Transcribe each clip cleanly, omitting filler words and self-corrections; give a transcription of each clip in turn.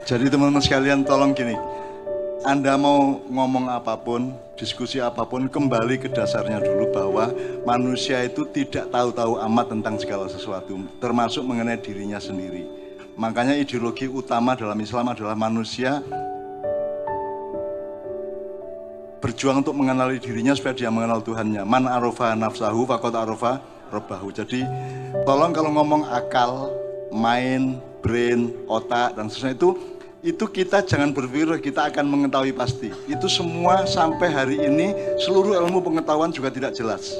Jadi teman-teman sekalian tolong gini, Anda mau ngomong apapun, diskusi apapun, kembali ke dasarnya dulu bahwa manusia itu tidak tahu-tahu amat tentang segala sesuatu, termasuk mengenai dirinya sendiri. Makanya ideologi utama dalam Islam adalah manusia berjuang untuk mengenali dirinya supaya dia mengenal Tuhannya. Man arofa nafsahu faqad arofa robbahu. Jadi tolong kalau ngomong akal, mind, brain, otak, dan seterusnya itu kita jangan berpikir kita akan mengetahui pasti. Itu semua sampai hari ini seluruh ilmu pengetahuan juga tidak jelas.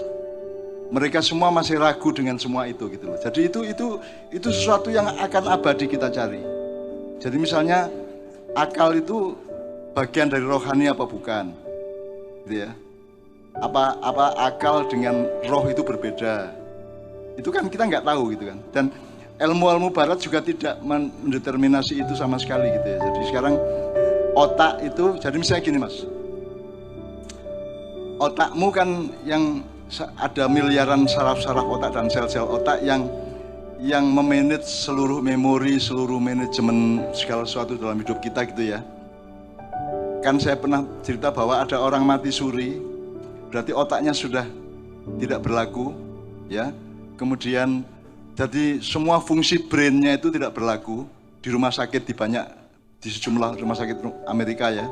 Mereka semua masih ragu dengan semua itu gitu loh. Jadi itu sesuatu yang akan abadi kita cari. Jadi misalnya akal itu bagian dari rohani apa bukan? Gitu ya. Apa akal dengan roh itu berbeda? Itu kan kita nggak tahu gitu kan. Dan ilmu-ilmu barat juga tidak mendeterminasi itu sama sekali gitu ya. Jadi sekarang otak itu, jadi misalnya gini mas, otakmu kan yang ada miliaran saraf-saraf otak dan sel-sel otak yang memanage seluruh memori, seluruh manajemen segala sesuatu dalam hidup kita gitu ya. Kan saya pernah cerita bahwa ada orang mati suri, berarti otaknya sudah tidak berlaku ya. Kemudian jadi semua fungsi brainnya itu tidak berlaku di rumah sakit di sejumlah rumah sakit Amerika ya.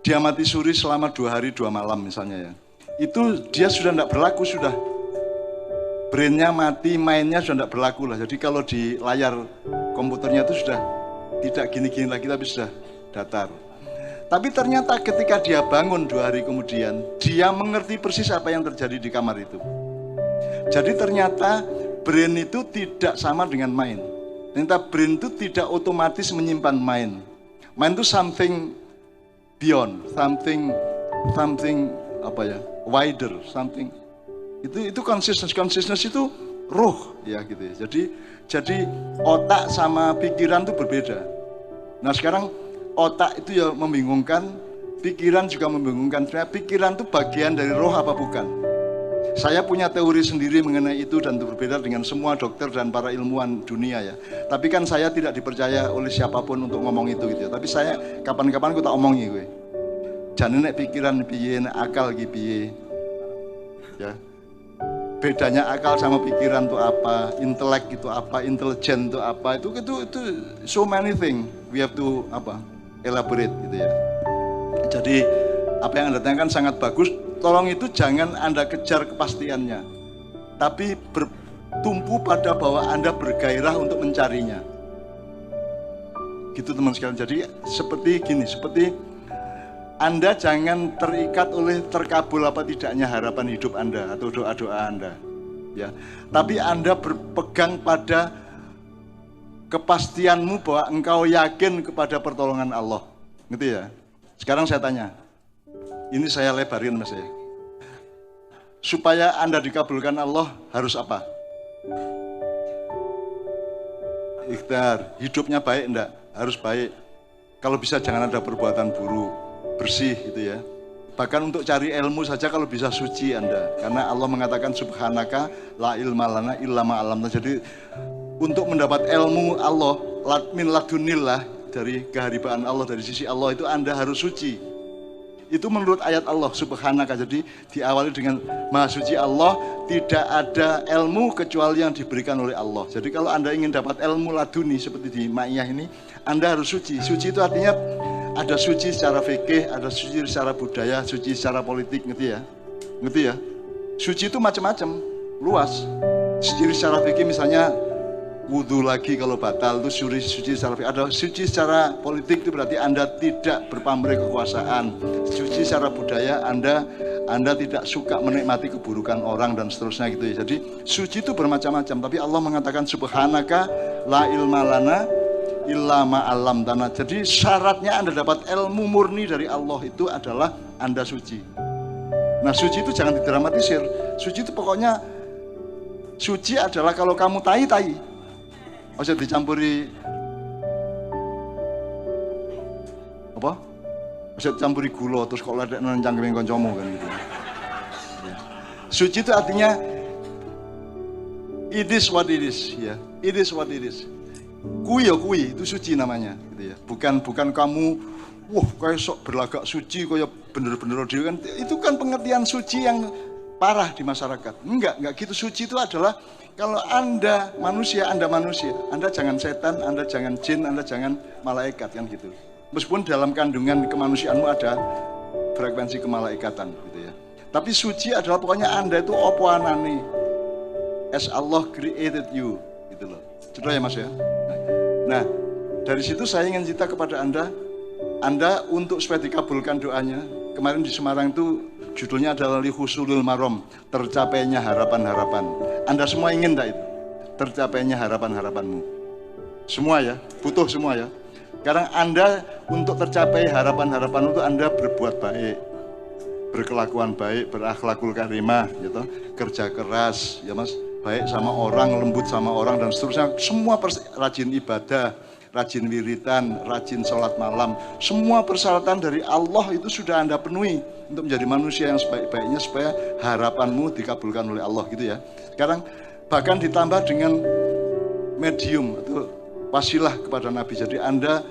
Dia mati suri selama 2 hari 2 malam misalnya ya. Itu dia sudah tidak berlaku, sudah brainnya mati, mainnya sudah tidak berlaku lah. Jadi kalau di layar komputernya itu sudah tidak gini-gini lagi tapi sudah datar. Tapi ternyata ketika dia bangun 2 hari kemudian, dia mengerti persis apa yang terjadi di kamar itu. Jadi ternyata brain itu tidak sama dengan mind. Ternyata brain itu tidak otomatis menyimpan mind. Mind itu something beyond, something apa ya, wider, something. Itu consciousness itu ruh ya gitu ya. Jadi otak sama pikiran itu berbeda. Nah sekarang otak itu ya membingungkan, pikiran juga membingungkan. Sebenarnya pikiran itu bagian dari roh apa bukan? Saya punya teori sendiri mengenai itu dan itu berbeda dengan semua dokter dan para ilmuwan dunia ya. Tapi kan saya tidak dipercaya oleh siapapun untuk ngomong itu gitu ya. Tapi saya kapan-kapan aku tak omongi gue. Jangan nek pikiran piye, nek akal ki piye. Ya. Bedanya akal sama pikiran itu apa, intelek itu apa, intelijen itu apa, itu so many things we have to elaborate gitu ya. Jadi apa yang Anda tanyakan sangat bagus. Tolong itu jangan Anda kejar kepastiannya, tapi bertumpu pada bahwa Anda bergairah untuk mencarinya. Gitu teman sekalian. Jadi seperti gini, seperti Anda jangan terikat oleh terkabul apa tidaknya harapan hidup Anda atau doa-doa Anda. Ya, tapi Anda berpegang pada kepastianmu bahwa engkau yakin kepada pertolongan Allah. Gitu ya. Sekarang saya tanya. Ini saya lebarin mas ya. Supaya Anda dikabulkan Allah harus apa? Ikhtiar, hidupnya baik enggak? Harus baik. Kalau bisa jangan ada perbuatan buruk, bersih gitu ya. Bahkan untuk cari ilmu saja kalau bisa suci Anda. Karena Allah mengatakan subhanaka la ilma lana illa ma 'allamtana. Jadi untuk mendapat ilmu Allah, min ladunillah, dari keharibaan Allah, dari sisi Allah itu Anda harus suci. Itu menurut ayat Allah subhanaka. Jadi diawali dengan maha suci Allah, tidak ada ilmu kecuali yang diberikan oleh Allah. Jadi kalau Anda ingin dapat ilmu laduni seperti di Ma'iyah ini, Anda harus suci. Suci itu artinya ada suci secara fikih, ada suci secara budaya, suci secara politik, ngerti ya? Ngerti ya? Suci itu macam-macam, luas. Suci secara fikih misalnya wudhu lagi kalau batal itu suci secara fikih. Ada suci secara politik itu berarti Anda tidak berpamrih kekuasaan. Suci secara budaya Anda tidak suka menikmati keburukan orang dan seterusnya gitu ya. Jadi suci itu bermacam-macam. Tapi Allah mengatakan subhanaka la ilma lana illa ma 'allamtana. Jadi syaratnya Anda dapat ilmu murni dari Allah itu adalah Anda suci. Nah suci itu jangan didramatisir. Suci itu pokoknya suci adalah kalau kamu tai. Ojo dicampuri apa? Ojo dicampuri gula terus kok ledek nang cangkeme kancamu kan gitu. Ya. Suci itu artinya it is what it is ya. It is what it is. Kui itu suci namanya gitu ya. Bukan kamu wah kayak sok berlagak suci kayak bener-bener dia kan, itu kan pengertian suci yang parah di masyarakat. Enggak gitu. Suci itu adalah kalau Anda manusia, Anda jangan setan, Anda jangan jin, Anda jangan malaikat kan gitu. Meskipun dalam kandungan kemanusiaanmu ada frekuensi kemalaikatan gitu ya. Tapi suci adalah pokoknya Anda itu opo anane. As Allah created you gitu loh. Sudah ya Mas ya. Nah, dari situ saya ingin cerita kepada Anda untuk supaya dikabulkan doanya. Kemarin di Semarang itu judulnya adalah Lihusulul Marom, tercapainya harapan-harapan. Anda semua ingin tak itu? Tercapainya harapan-harapanmu. Semua ya, butuh semua ya. Sekarang Anda untuk tercapai harapan-harapan itu Anda berbuat baik, berkelakuan baik, berakhlakul karimah, gitu, kerja keras, ya Mas, baik sama orang, lembut sama orang dan seterusnya. Semua rajin ibadah, rajin wiridan, rajin sholat malam, semua persyaratan dari Allah itu sudah Anda penuhi untuk menjadi manusia yang sebaik-baiknya supaya harapanmu dikabulkan oleh Allah gitu ya. Sekarang bahkan ditambah dengan medium atau wasilah kepada Nabi. Jadi Anda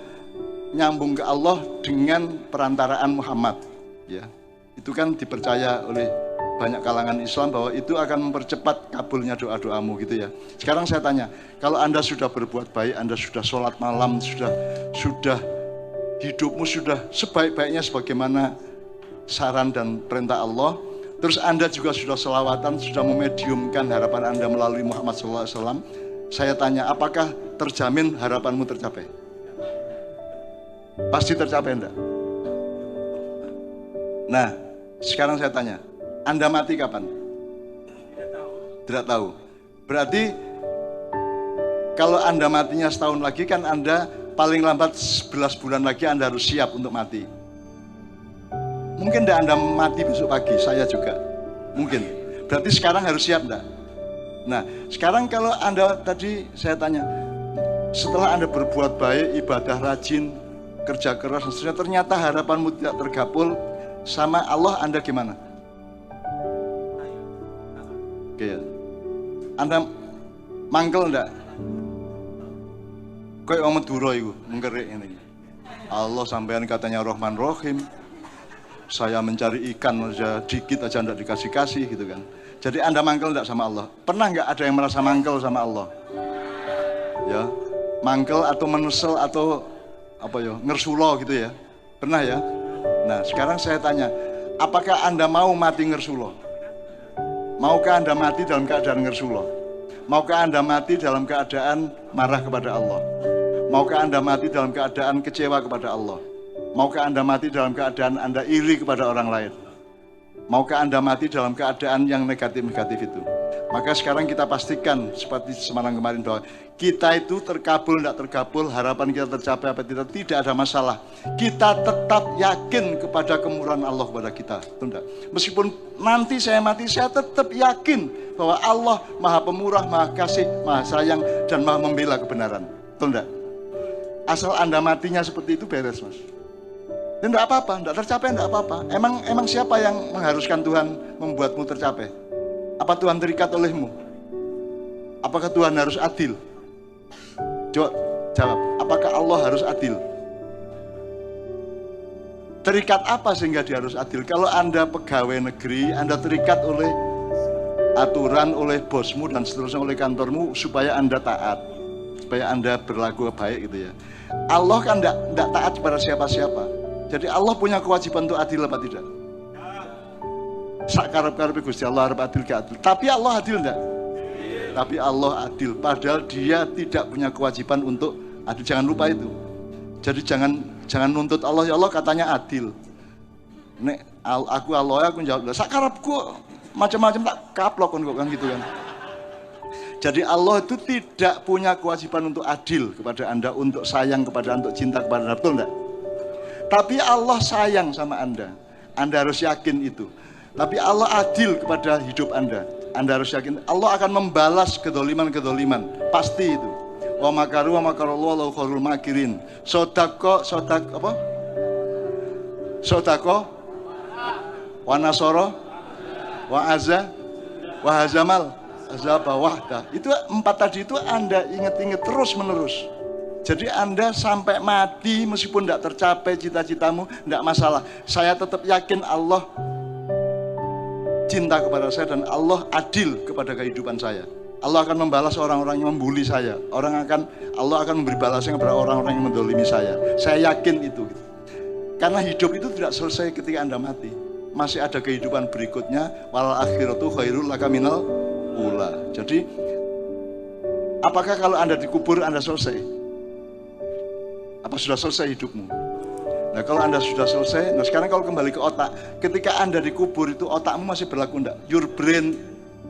nyambung ke Allah dengan perantaraan Muhammad ya. Itu kan dipercaya oleh banyak kalangan Islam bahwa itu akan mempercepat kabulnya doa-doamu gitu ya. Sekarang saya tanya, kalau Anda sudah berbuat baik, Anda sudah sholat malam, sudah hidupmu sudah sebaik-baiknya sebagaimana saran dan perintah Allah, terus Anda juga sudah selawatan, sudah memediumkan harapan Anda melalui Muhammad SAW, saya tanya, apakah terjamin harapanmu tercapai? Pasti tercapai enggak? Nah, sekarang saya tanya, Anda mati kapan? Tidak tahu. Berarti kalau Anda matinya setahun lagi kan Anda paling lambat 11 bulan lagi Anda harus siap untuk mati. Mungkin enggak Anda mati besok pagi, saya juga. Mungkin. Berarti sekarang harus siap enggak? Nah, sekarang kalau Anda tadi saya tanya, setelah Anda berbuat baik, ibadah rajin, kerja keras, ternyata harapanmu tidak terkabul sama Allah, Anda gimana? Oke, Anda mangkel enggak? Kayak orang Madura itu, menggerik ini. Allah sampean katanya Rahman Rahim, saya mencari ikan aja dikit aja enggak dikasih-kasih gitu kan. Jadi Anda mangkel enggak sama Allah? Pernah enggak ada yang merasa mangkel sama Allah? Ya, mangkel atau menesel atau apa ya, ngersulo gitu ya? Pernah ya? Nah, sekarang saya tanya, apakah Anda mau mati ngersulo? Maukah Anda mati dalam keadaan ngersulo? Maukah Anda mati dalam keadaan marah kepada Allah? Maukah Anda mati dalam keadaan kecewa kepada Allah? Maukah Anda mati dalam keadaan Anda iri kepada orang lain? Maukah Anda mati dalam keadaan yang negatif-negatif itu? Maka sekarang kita pastikan seperti Semarang kemarin bahwa kita itu terkabul tidak terkabul, harapan kita tercapai apa tidak ada masalah. Kita tetap yakin kepada kemurahan Allah kepada kita. Tidak. Meskipun nanti saya mati, saya tetap yakin bahwa Allah Maha Pemurah, Maha Kasih, Maha Sayang dan Maha Membela kebenaran. Tidak. Asal Anda matinya seperti itu beres, Mas. Dan tidak apa-apa, tidak tercapai tidak apa-apa. Emang siapa yang mengharuskan Tuhan membuatmu tercapai? Apa Tuhan terikat olehmu? Apakah Tuhan harus adil? Coba jawab, apakah Allah harus adil? Terikat apa sehingga dia harus adil? Kalau Anda pegawai negeri, Anda terikat oleh aturan, oleh bosmu dan seterusnya, oleh kantormu supaya Anda taat, supaya Anda berlaku baik gitu ya. Allah kan tidak taat kepada siapa-siapa. Jadi Allah punya kewajiban untuk adil apa tidak? Sakarep-karep Gusti Allah harap adil ke adil. Tapi Allah adil enggak? Tapi Allah adil. Padahal dia tidak punya kewajiban untuk adil. Jangan lupa itu. Jadi jangan nuntut Allah. Ya Allah katanya adil. Nek aku Allah aku jawab. Sakarepku macam-macam tak kaplok kan gitu kan. Jadi Allah itu tidak punya kewajiban untuk adil kepada Anda, untuk sayang kepada Anda, untuk cinta kepada Anda. Betul enggak? Tapi Allah sayang sama Anda. Anda harus yakin itu. Tapi Allah adil kepada hidup Anda. Anda harus yakin Allah akan membalas kedoliman-kedoliman. Pasti itu. Wa makaru wa makarullah lahu khairul makirin. Sodako apa? Sodako wa nasoro wa azza wa hazamal azaba wahda. Itu 4 tadi itu Anda ingat-ingat terus menerus. Jadi Anda sampai mati meskipun tidak tercapai cita-citamu, tidak masalah. Saya tetap yakin Allah cinta kepada saya dan Allah adil kepada kehidupan saya. Allah akan membalas orang-orang yang membuli saya. Allah akan memberi balasan kepada orang-orang yang mendolimi saya. Saya yakin itu. Karena hidup itu tidak selesai ketika Anda mati. Masih ada kehidupan berikutnya. Wal akhiratu khairul laka minal ula. Jadi, apakah kalau Anda dikubur Anda selesai? Apa sudah selesai hidupmu? Nah, kalau Anda sudah selesai, nah sekarang kalau kembali ke otak, ketika Anda dikubur itu otakmu masih berlaku enggak? Your brain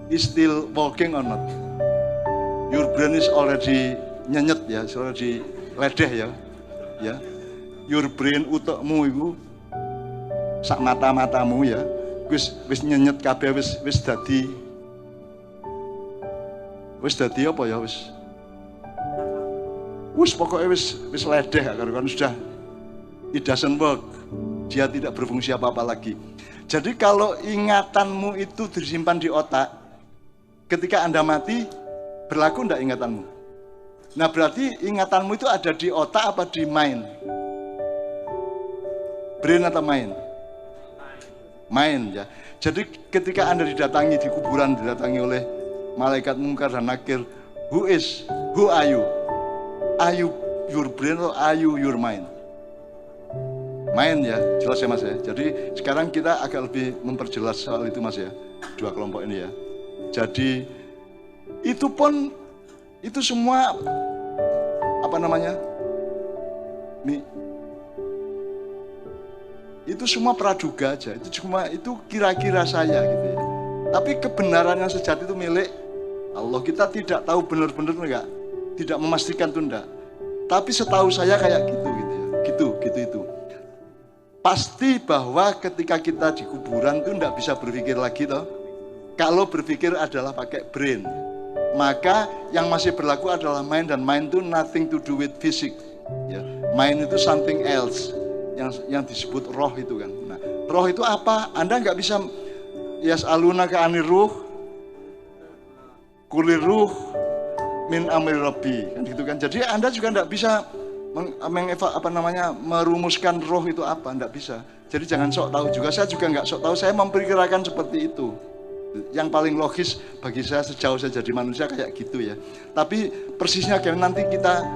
is still working or not? Your brain is already nyenyet ya, already ledeh ya. Ya. Your brain utekmu itu sak mata-matamu ya, wis nyenyet kabeh wis dadi apa ya wis pokoknya wis ledeh kan sudah it doesn't work. Dia tidak berfungsi apa-apa lagi. Jadi kalau ingatanmu itu disimpan di otak, ketika Anda mati, berlaku enggak ingatanmu? Nah berarti ingatanmu itu ada di otak apa di mind? Brain atau mind? Mind ya. Jadi ketika Anda didatangi di kuburan, didatangi oleh malaikat mungkar dan nakir, who are you? Are you your brain or are you your mind? Mind ya, jelas ya Mas ya. Jadi sekarang kita agak lebih memperjelas soal itu Mas ya. Dua kelompok ini ya. Jadi itu semua apa namanya? Itu semua praduga aja. Itu kira-kira saya gitu ya. Tapi kebenaran yang sejati itu milik Allah. Kita tidak tahu benar-benar enggak. Tidak memastikan itu enggak. Tapi setahu saya kayak gitu ya. Gitu itu. Pasti bahwa ketika kita di kuburan itu enggak bisa berpikir lagi toh. Kalau berpikir adalah pakai brain. Maka yang masih berlaku adalah mind, dan mind itu nothing to do with fisik. Ya. Mind itu something else yang disebut roh itu kan. Nah, roh itu apa? Anda nggak bisa yas'alunaka 'anir ruh, kulir ruh min amri rabbi kan gitu kan. Jadi Anda juga nggak bisa merumuskan roh itu apa, nggak bisa. Jadi jangan sok tahu juga. Saya juga nggak sok tahu. Saya memperkirakan seperti itu. Yang paling logis bagi saya sejauh saya jadi manusia kayak gitu ya. Tapi persisnya kayak nanti kita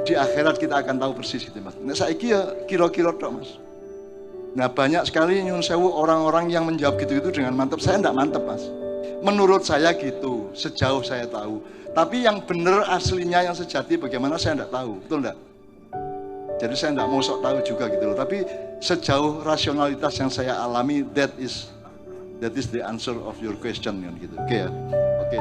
di akhirat kita akan tahu persis gitu Mas. Nah saiki ya kira-kira tok Mas. Nah banyak sekali nyun sewu orang-orang yang menjawab gitu-gitu dengan mantap. Saya enggak mantap Mas. Menurut saya gitu, sejauh saya tahu. Tapi yang benar aslinya yang sejati bagaimana saya enggak tahu, betul enggak? Jadi saya enggak mau sok tahu juga gitu loh. Tapi sejauh rasionalitas yang saya alami, that is the answer of your question kan gitu. Oke ya. Oke.